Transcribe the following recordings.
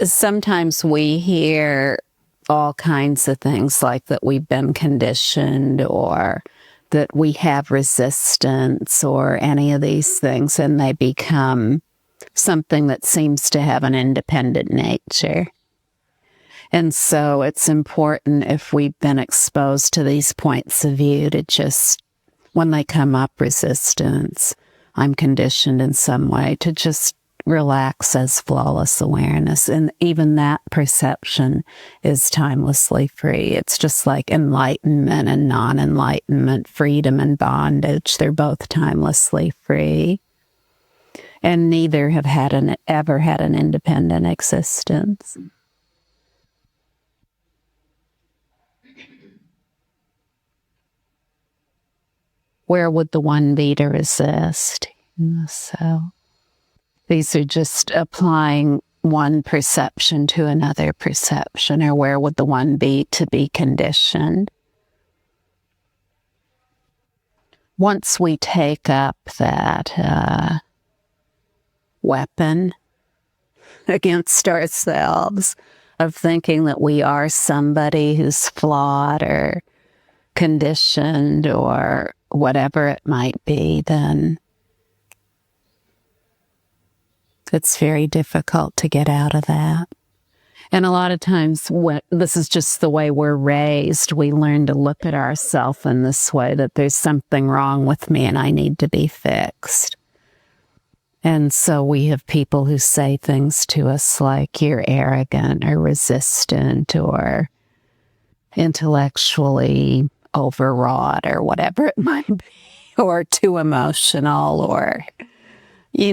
sometimes we hear all kinds of things like that we've been conditioned or that we have resistance or any of these things, and they become something that seems to have an independent nature. And so it's important, if we've been exposed to these points of view, to just, when they come up, resistance, I'm conditioned in some way, to just relax as flawless awareness. And even that perception is timelessly free. It's just like enlightenment and non-enlightenment, freedom and bondage. They're both timelessly free. And neither have ever had an independent existence. Where would the one be to resist? So these are just applying one perception to another perception, or where would the one be to be conditioned? Once we take up that weapon against ourselves of thinking that we are somebody who's flawed or conditioned or whatever it might be, then it's very difficult to get out of that. And a lot of times, this is just the way we're raised. We learn to look at ourselves in this way, that there's something wrong with me and I need to be fixed. And so we have people who say things to us like, you're arrogant or resistant or intellectually overwrought or whatever it might be, or too emotional, or,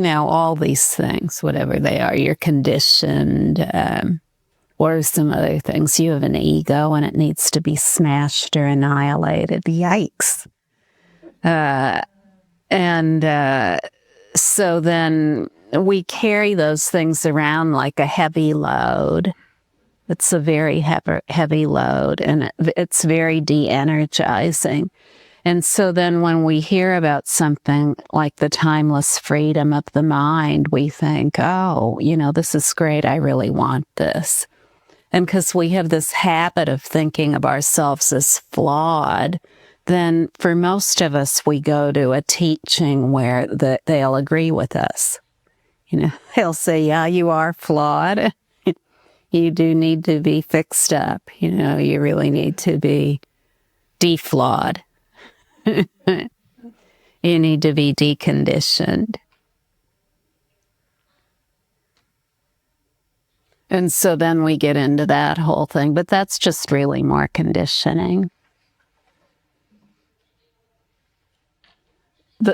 all these things, whatever they are. You're conditioned, or some other things. You have an ego and it needs to be smashed or annihilated. Yikes. So then we carry those things around like a heavy load. It's a very heavy load, and it's very de-energizing. And so then when we hear about something like the timeless freedom of the mind, we think, oh, this is great. I really want this. And because we have this habit of thinking of ourselves as flawed, then for most of us, we go to a teaching where they'll agree with us. They'll say, yeah, you are flawed. You do need to be fixed up. You really need to be deflawed. You need to be deconditioned. And so then we get into that whole thing, but that's just really more conditioning.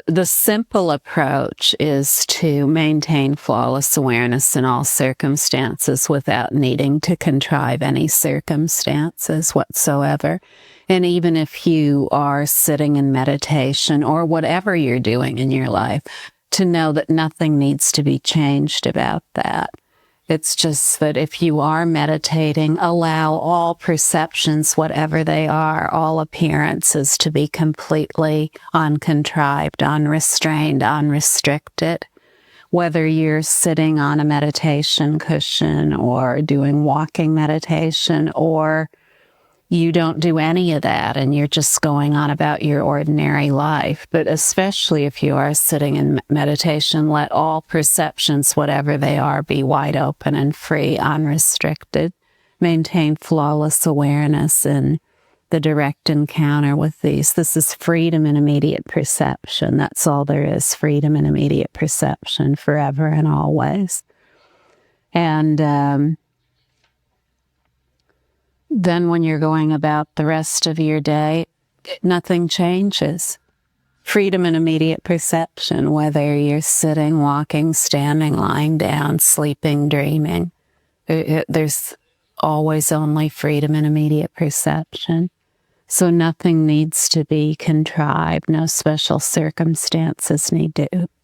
The simple approach is to maintain flawless awareness in all circumstances without needing to contrive any circumstances whatsoever. And even if you are sitting in meditation or whatever you're doing in your life, to know that nothing needs to be changed about that. It's just that if you are meditating, allow all perceptions, whatever they are, all appearances, to be completely uncontrived, unrestrained, unrestricted. Whether you're sitting on a meditation cushion or doing walking meditation, or you don't do any of that and you're just going on about your ordinary life. But especially if you are sitting in meditation, let all perceptions, whatever they are, be wide open and free, unrestricted. Maintain flawless awareness in the direct encounter with these. This is freedom in immediate perception. That's all there is, freedom in immediate perception, forever and always. And then when you're going about the rest of your day, nothing changes. Freedom in immediate perception, whether you're sitting, walking, standing, lying down, sleeping, dreaming. There's always only freedom in immediate perception. So nothing needs to be contrived. No special circumstances need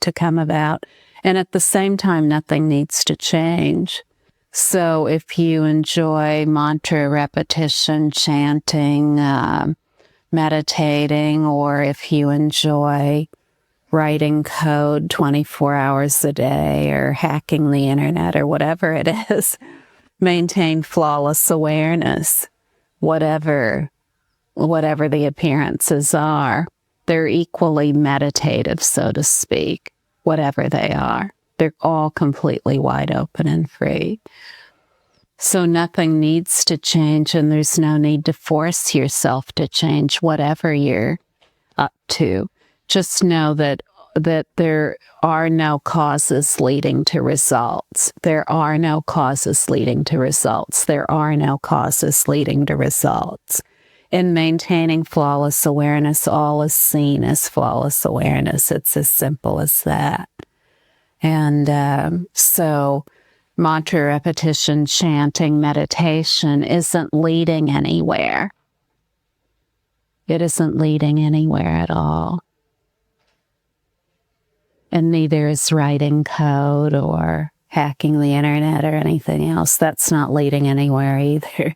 to come about. And at the same time, nothing needs to change. So if you enjoy mantra repetition, chanting, meditating, or if you enjoy writing code 24 hours a day or hacking the internet or whatever it is, Maintain flawless awareness, whatever the appearances are. They're equally meditative, so to speak, whatever they are. They're all completely wide open and free. So nothing needs to change, and there's no need to force yourself to change whatever you're up to. Just know that there are no causes leading to results. There are no causes leading to results. There are no causes leading to results. In maintaining flawless awareness, all is seen as flawless awareness. It's as simple as that. And so mantra repetition, chanting, meditation isn't leading anywhere. It isn't leading anywhere at all. And neither is writing code or hacking the internet or anything else. That's not leading anywhere either.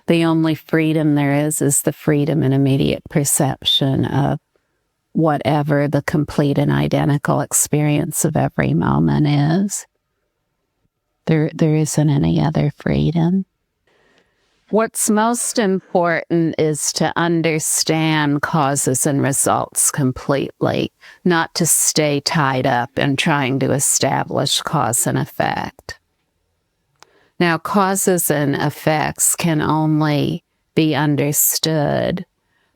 The only freedom there is the freedom and immediate perception of whatever the complete and identical experience of every moment is. There isn't any other freedom. What's most important is to understand causes and results completely, not to stay tied up in trying to establish cause and effect. Now, causes and effects can only be understood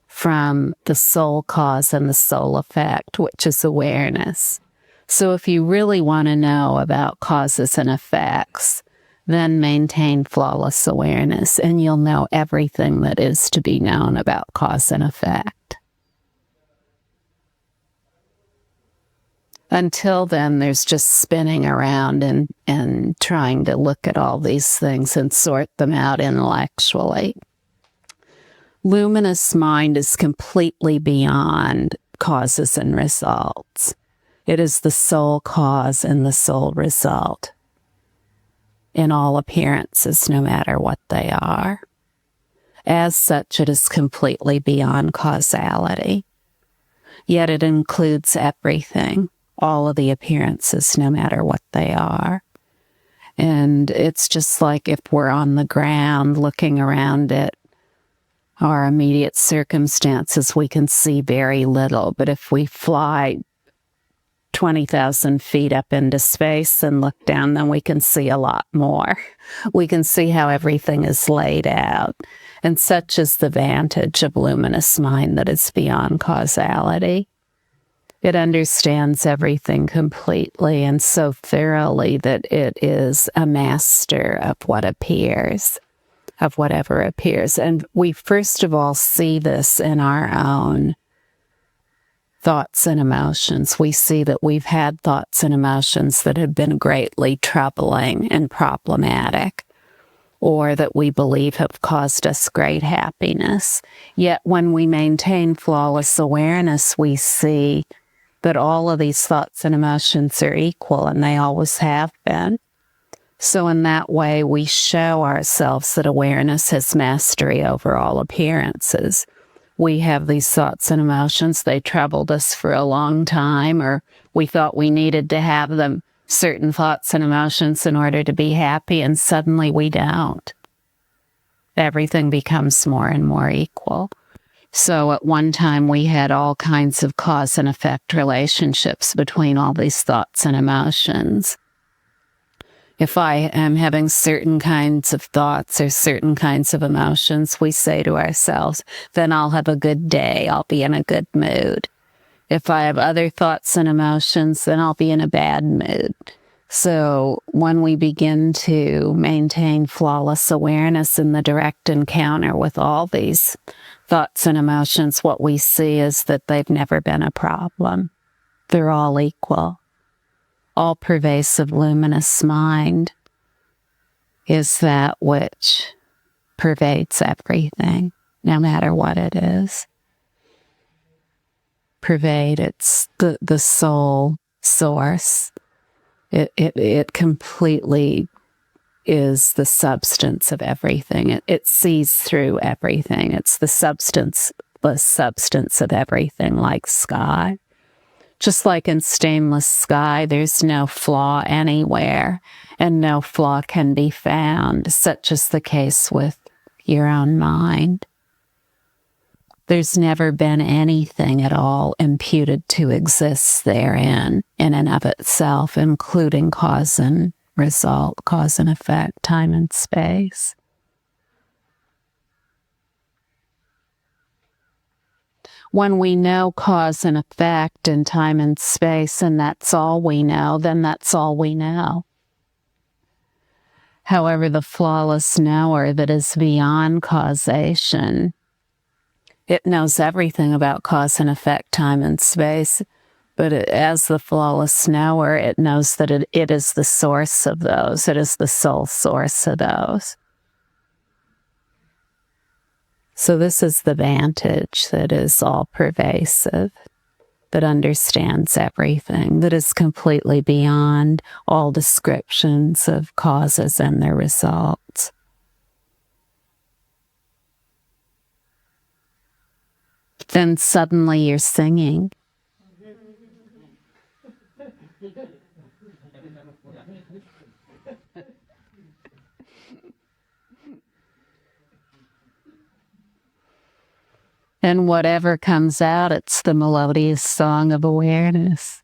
from the soul cause and the soul effect, which is awareness. So if you really want to know about causes and effects, then maintain flawless awareness, and you'll know everything that is to be known about cause and effect. Until then, there's just spinning around and trying to look at all these things and sort them out intellectually. Luminous mind is completely beyond causes and results. It is the sole cause and the sole result in all appearances, no matter what they are. As such, it is completely beyond causality. Yet it includes everything, all of the appearances, no matter what they are. And it's just like if we're on the ground looking around at our immediate circumstances, we can see very little. But if we fly 20,000 feet up into space and look down, then we can see a lot more. We can see how everything is laid out. And such is the vantage of luminous mind that is beyond causality. It understands everything completely and so thoroughly that it is a master of what appears, of whatever appears. And we first of all see this in our own thoughts and emotions. We see that we've had thoughts and emotions that have been greatly troubling and problematic, or that we believe have caused us great happiness. Yet when we maintain flawless awareness, we see that all of these thoughts and emotions are equal, and they always have been. So in that way, we show ourselves that awareness has mastery over all appearances. We have these thoughts and emotions. They troubled us for a long time, or we thought we needed to have them, certain thoughts and emotions, in order to be happy, and suddenly we don't. Everything becomes more and more equal. So at one time, we had all kinds of cause and effect relationships between all these thoughts and emotions. If I am having certain kinds of thoughts or certain kinds of emotions, we say to ourselves, then I'll have a good day. I'll be in a good mood. If I have other thoughts and emotions, then I'll be in a bad mood. So when we begin to maintain flawless awareness in the direct encounter with all these thoughts and emotions, what we see is that they've never been a problem. They're all equal. All-pervasive luminous mind is that which pervades everything, no matter what it is. Pervade, it's the soul source. It completely is the substance of everything. It sees through everything. It's the substance of everything, like sky. Just like in stainless sky, there's no flaw anywhere, and no flaw can be found. Such is the case with your own mind. There's never been anything at all imputed to exist therein, in and of itself, including cause and result, cause and effect, time and space. When we know cause and effect in time and space, and that's all we know, then that's all we know. However, the flawless knower that is beyond causation, it knows everything about cause and effect, time and space, but as the flawless knower, it knows that it is the source of those. It is the sole source of those. So this is the vantage that is all-pervasive, that understands everything, that is completely beyond all descriptions of causes and their results. Then suddenly you're singing. And whatever comes out, it's the melodious song of awareness.